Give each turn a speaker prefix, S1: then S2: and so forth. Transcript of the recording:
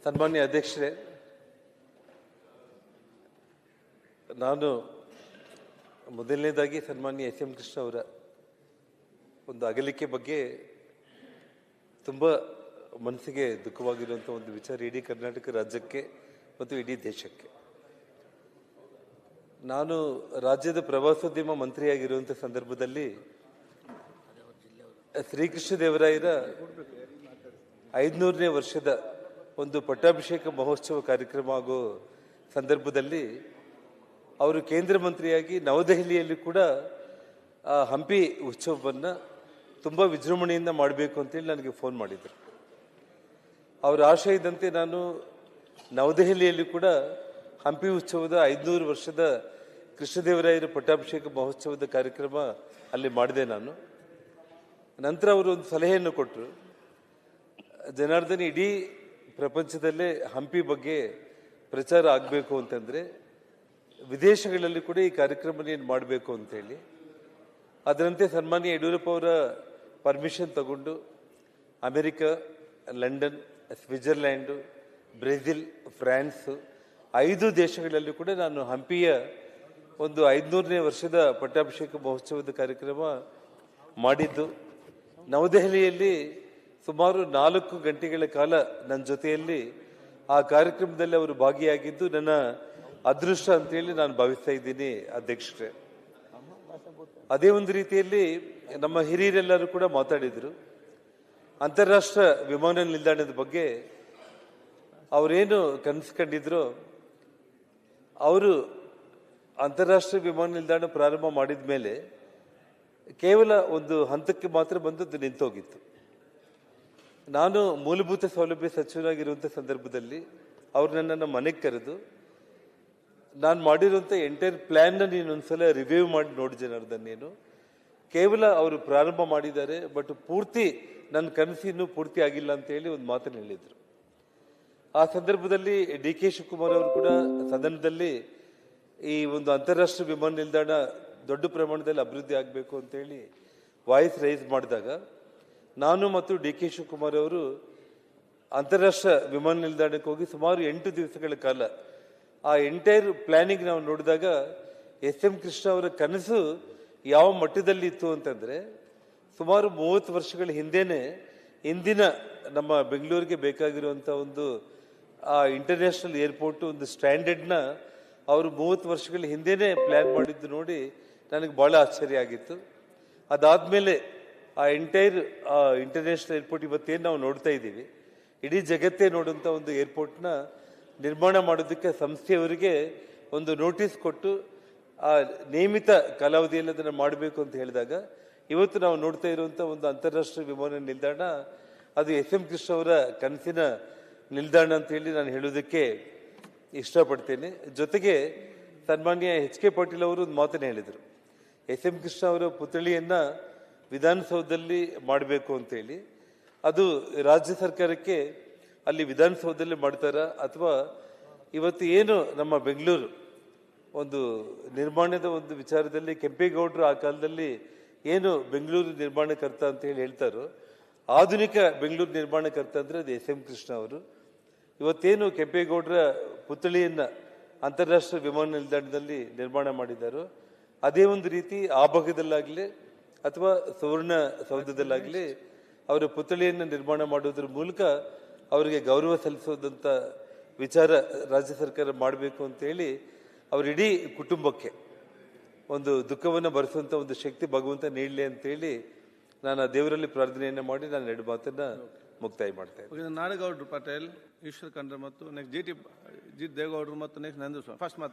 S1: ಸನ್ಮಾನ್ಯ ಅಧ್ಯಕ್ಷರೇ, ನಾನು ಮೊದಲನೇದಾಗಿ ಸನ್ಮಾನ್ಯ ಎಸ್ ಎಂ ಕೃಷ್ಣ ಅವರ ಒಂದು ಅಗಲಿಕೆ ಬಗ್ಗೆ ತುಂಬ ಮನಸ್ಸಿಗೆ ದುಃಖವಾಗಿರುವಂಥ ಒಂದು ವಿಚಾರ ಇಡೀ ಕರ್ನಾಟಕ ರಾಜ್ಯಕ್ಕೆ ಮತ್ತು ಇಡೀ ದೇಶಕ್ಕೆ. ನಾನು ರಾಜ್ಯದ ಪ್ರವಾಸೋದ್ಯಮ ಮಂತ್ರಿಯಾಗಿರುವಂಥ ಸಂದರ್ಭದಲ್ಲಿ ಶ್ರೀಕೃಷ್ಣ ದೇವರಾಯರ 500ನೇ ವರ್ಷದ ಒಂದು ಪಟ್ಟಾಭಿಷೇಕ ಮಹೋತ್ಸವ ಕಾರ್ಯಕ್ರಮ ಆಗೋ ಸಂದರ್ಭದಲ್ಲಿ ಅವರು ಕೇಂದ್ರ ಮಂತ್ರಿಯಾಗಿ ನವದೆಹಲಿಯಲ್ಲಿ ಕೂಡ ಹಂಪಿ ಉತ್ಸವವನ್ನು ತುಂಬ ವಿಜೃಂಭಣೆಯಿಂದ ಮಾಡಬೇಕು ಅಂತೇಳಿ ನನಗೆ ಫೋನ್ ಮಾಡಿದರು. ಅವರ ಆಶಯದಂತೆ ನಾನು ನವದೆಹಲಿಯಲ್ಲಿ ಕೂಡ ಹಂಪಿ ಉತ್ಸವದ 500 ವರ್ಷದ ಕೃಷ್ಣದೇವರಾಯರ ಪಟ್ಟಾಭಿಷೇಕ ಮಹೋತ್ಸವದ ಕಾರ್ಯಕ್ರಮ ಅಲ್ಲಿ ಮಾಡಿದೆ. ನಾನು ನಂತರ ಅವರು ಒಂದು ಸಲಹೆಯನ್ನು ಕೊಟ್ಟರು, ಜನಾರ್ದನ್, ಇಡೀ ಪ್ರಪಂಚದಲ್ಲೇ ಹಂಪಿ ಬಗ್ಗೆ ಪ್ರಚಾರ ಆಗಬೇಕು ಅಂತಂದರೆ ವಿದೇಶಗಳಲ್ಲಿ ಕೂಡ ಈ ಕಾರ್ಯಕ್ರಮ ಏನು ಮಾಡಬೇಕು ಅಂತೇಳಿ. ಅದರಂತೆ ಸನ್ಮಾನ್ಯ ಯಡಿಯೂರಪ್ಪ ಅವರ ಪರ್ಮಿಷನ್ ತಗೊಂಡು America, London, Switzerland, Brazil, prawns 5 ದೇಶಗಳಲ್ಲಿ ಕೂಡ ನಾನು ಹಂಪಿಯ ಒಂದು 500ನೇ ವರ್ಷದ ಪಟ್ಟಾಭಿಷೇಕ ಮಹೋತ್ಸವದ ಕಾರ್ಯಕ್ರಮ ಮಾಡಿದ್ದು. ನವದೆಹಲಿಯಲ್ಲಿ ಸುಮಾರು 4 ಗಂಟೆಗಳ ಕಾಲ ನನ್ನ ಜೊತೆಯಲ್ಲಿ ಆ ಕಾರ್ಯಕ್ರಮದಲ್ಲಿ ಅವರು ಭಾಗಿಯಾಗಿದ್ದು ನನ್ನ ಅದೃಷ್ಟ ಅಂತೇಳಿ ನಾನು ಭಾವಿಸ್ತಾ ಇದ್ದೀನಿ ಅಧ್ಯಕ್ಷರೇ. ಅದೇ ಒಂದು ರೀತಿಯಲ್ಲಿ ನಮ್ಮ ಹಿರಿಯರೆಲ್ಲರೂ ಕೂಡ ಮಾತಾಡಿದರು. ಅಂತಾರಾಷ್ಟ್ರ ವಿಮಾನ ನಿಲ್ದಾಣದ ಬಗ್ಗೆ ಅವರೇನು ಕನಸು ಕಂಡಿದ್ರು, ಅವರು ಅಂತಾರಾಷ್ಟ್ರೀಯ ವಿಮಾನ ನಿಲ್ದಾಣ ಪ್ರಾರಂಭ ಮಾಡಿದ ಮೇಲೆ ಕೇವಲ ಒಂದು ಹಂತಕ್ಕೆ ಮಾತ್ರ ಬಂದದ್ದು ನಿಂತೋಗಿತ್ತು. ನಾನು ಮೂಲಭೂತ ಸೌಲಭ್ಯ ಸಚಿವನಾಗಿರುವಂಥ ಸಂದರ್ಭದಲ್ಲಿ ಅವ್ರು ನನ್ನನ್ನು ಮನೆಗೆ ಕರೆದು ನಾನು ಮಾಡಿರುವಂಥ ಎಂಟೈರ್ ಪ್ಲ್ಯಾನ್ನ ನೀನೊಂದ್ಸಲ ರಿವ್ಯೂ ಮಾಡಿ ನೋಡಿ ಜನಾರ್ದನ್, ನೀನು ಕೇವಲ ಅವರು ಪ್ರಾರಂಭ ಮಾಡಿದ್ದಾರೆ, ಬಟ್ ಪೂರ್ತಿ ನನ್ನ ಕನಸು ಇನ್ನೂ ಪೂರ್ತಿ ಆಗಿಲ್ಲ ಅಂತೇಳಿ ಒಂದು ಮಾತನ್ನು ಹೇಳಿದರು. ಆ ಸಂದರ್ಭದಲ್ಲಿ ಡಿ ಕೆ ಶಿವಕುಮಾರ್ ಅವರು ಕೂಡ ಸದನದಲ್ಲಿ ಈ ಒಂದು ಅಂತಾರಾಷ್ಟ್ರೀಯ ವಿಮಾನ ನಿಲ್ದಾಣ ದೊಡ್ಡ ಪ್ರಮಾಣದಲ್ಲಿ ಅಭಿವೃದ್ಧಿ ಆಗಬೇಕು ಅಂತೇಳಿ ವಾಯ್ಸ್ ರೈಸ್ ಮಾಡಿದಾಗ ನಾನು ಮತ್ತು ಡಿ ಕೆ ಶಿವಕುಮಾರ್ ಅವರು ಅಂತಾರಾಷ್ಟ್ರೀಯ ವಿಮಾನ ನಿಲ್ದಾಣಕ್ಕೆ ಹೋಗಿ ಸುಮಾರು 8 ದಿವಸಗಳ ಕಾಲ ಆ ಎಂಟೈರ್ ಪ್ಲಾನಿಂಗ್ ನಾವು ನೋಡಿದಾಗ ಎಸ್ ಎಂ ಕೃಷ್ಣ ಅವರ ಕನಸು ಯಾವ ಮಟ್ಟದಲ್ಲಿ ಇತ್ತು ಅಂತಂದರೆ, ಸುಮಾರು 30 ವರ್ಷಗಳ ಹಿಂದೆನೇ ಇಂದಿನ ನಮ್ಮ ಬೆಂಗಳೂರಿಗೆ ಬೇಕಾಗಿರುವಂಥ ಒಂದು ಆ ಇಂಟರ್ನ್ಯಾಷನಲ್ ಏರ್ಪೋರ್ಟ್ ಒಂದು ಸ್ಟ್ಯಾಂಡರ್ಡ್ನ ಅವರು 30 ವರ್ಷಗಳ ಹಿಂದೆನೇ ಪ್ಲ್ಯಾನ್ ಮಾಡಿದ್ದು ನೋಡಿ ನನಗೆ ಭಾಳ ಆಶ್ಚರ್ಯ ಆಗಿತ್ತು. ಅದಾದಮೇಲೆ ಆ ಎಂಟೈರ್ ಇಂಟರ್ನ್ಯಾಷನಲ್ ಏರ್ಪೋರ್ಟ್ ಇವತ್ತೇನು ನಾವು ನೋಡ್ತಾ ಇದ್ದೀವಿ, ಇಡೀ ಜಗತ್ತೇ ನೋಡುವಂಥ ಒಂದು ಏರ್ಪೋರ್ಟ್ನ ನಿರ್ಮಾಣ ಮಾಡೋದಕ್ಕೆ ಸಂಸ್ಥೆಯವರಿಗೆ ಒಂದು ನೋಟಿಸ್ ಕೊಟ್ಟು ಆ ನೇಮಿತ ಕಾಲಾವಧಿಯಲ್ಲಿ ಅದನ್ನು ಮಾಡಬೇಕು ಅಂತ ಹೇಳಿದಾಗ ಇವತ್ತು ನಾವು ನೋಡ್ತಾ ಇರುವಂಥ ಒಂದು ಅಂತಾರಾಷ್ಟ್ರೀಯ ವಿಮಾನ ನಿಲ್ದಾಣ ಅದು ಎಸ್ ಎಂ ಕೃಷ್ಣ ಅವರ ಕನಸಿನ ನಿಲ್ದಾಣ ಅಂತ ಹೇಳಿ ನಾನು ಹೇಳೋದಕ್ಕೆ ಇಷ್ಟಪಡ್ತೇನೆ. ಜೊತೆಗೆ ಸನ್ಮಾನ್ಯ ಎಚ್ ಕೆ ಪಾಟೀಲ್ ಅವರು ಒಂದು ಮಾತನ್ನು ಹೇಳಿದರು, ಎಸ್ ಎಂ ಕೃಷ್ಣ ಅವರ ಪುತ್ಥಳಿಯನ್ನು ವಿಧಾನಸೌಧದಲ್ಲಿ ಮಾಡಬೇಕು ಅಂತೇಳಿ. ಅದು ರಾಜ್ಯ ಸರ್ಕಾರಕ್ಕೆ ಅಲ್ಲಿ ವಿಧಾನಸೌಧದಲ್ಲಿ ಮಾಡ್ತಾರಾ ಅಥವಾ ಇವತ್ತು ಏನು ನಮ್ಮ ಬೆಂಗಳೂರು ಒಂದು ನಿರ್ಮಾಣದ ಒಂದು ವಿಚಾರದಲ್ಲಿ ಕೆಂಪೇಗೌಡರು ಆ ಕಾಲದಲ್ಲಿ ಏನು ಬೆಂಗಳೂರು ನಿರ್ಮಾಣಕರ್ತ ಅಂತ ಹೇಳಿ ಹೇಳ್ತಾರೋ, ಆಧುನಿಕ ಬೆಂಗಳೂರು ನಿರ್ಮಾಣಕರ್ತ ಅಂದರೆ ಅದು ಎಸ್ ಎಂ ಕೃಷ್ಣ ಅವರು. ಇವತ್ತೇನು ಕೆಂಪೇಗೌಡರ ಪುತ್ಥಳಿಯನ್ನು ಅಂತಾರಾಷ್ಟ್ರೀಯ ವಿಮಾನ ನಿಲ್ದಾಣದಲ್ಲಿ ನಿರ್ಮಾಣ ಮಾಡಿದ್ದಾರೋ ಅದೇ ಒಂದು ರೀತಿ ಆ ಭಾಗದಲ್ಲಾಗಲಿ ಅಥವಾ ಸುವರ್ಣ ಸೌಧದಲ್ಲಾಗಲಿ ಅವರ ಪುತ್ಥಳಿಯನ್ನು ನಿರ್ಮಾಣ ಮಾಡೋದ್ರ ಮೂಲಕ ಅವರಿಗೆ ಗೌರವ ಸಲ್ಲಿಸೋದಂಥ ವಿಚಾರ ರಾಜ್ಯ ಸರ್ಕಾರ ಮಾಡಬೇಕು ಅಂತೇಳಿ ಅವರ ಇಡೀ ಕುಟುಂಬಕ್ಕೆ ಒಂದು ದುಃಖವನ್ನು ಭರಿಸುವಂಥ ಒಂದು ಶಕ್ತಿ ಭಗವಂತ ನೀಡಲಿ ಅಂತೇಳಿ ನಾನು ಆ ದೇವರಲ್ಲಿ ಪ್ರಾರ್ಥನೆಯನ್ನು ಮಾಡಿ ನಾನು 2 ಮಾತನ್ನು ಮುಕ್ತಾಯ ಮಾಡ್ತಾ ಇದ್ದೀನಿ.
S2: ನಾಡಗೌಡರು ಪಟೇಲ್, ಈಶ್ವರ್ ಖಂಡ್ರೆ ಮತ್ತು ನೆಕ್ಸ್ಟ್ ಜಿ ದೇವೇಗೌಡರು ಮತ್ತು ನೆಕ್ಸ್ಟ್ ನಂದು ಫಸ್ಟ್ ಮಾತಾಡ್ತಾರೆ.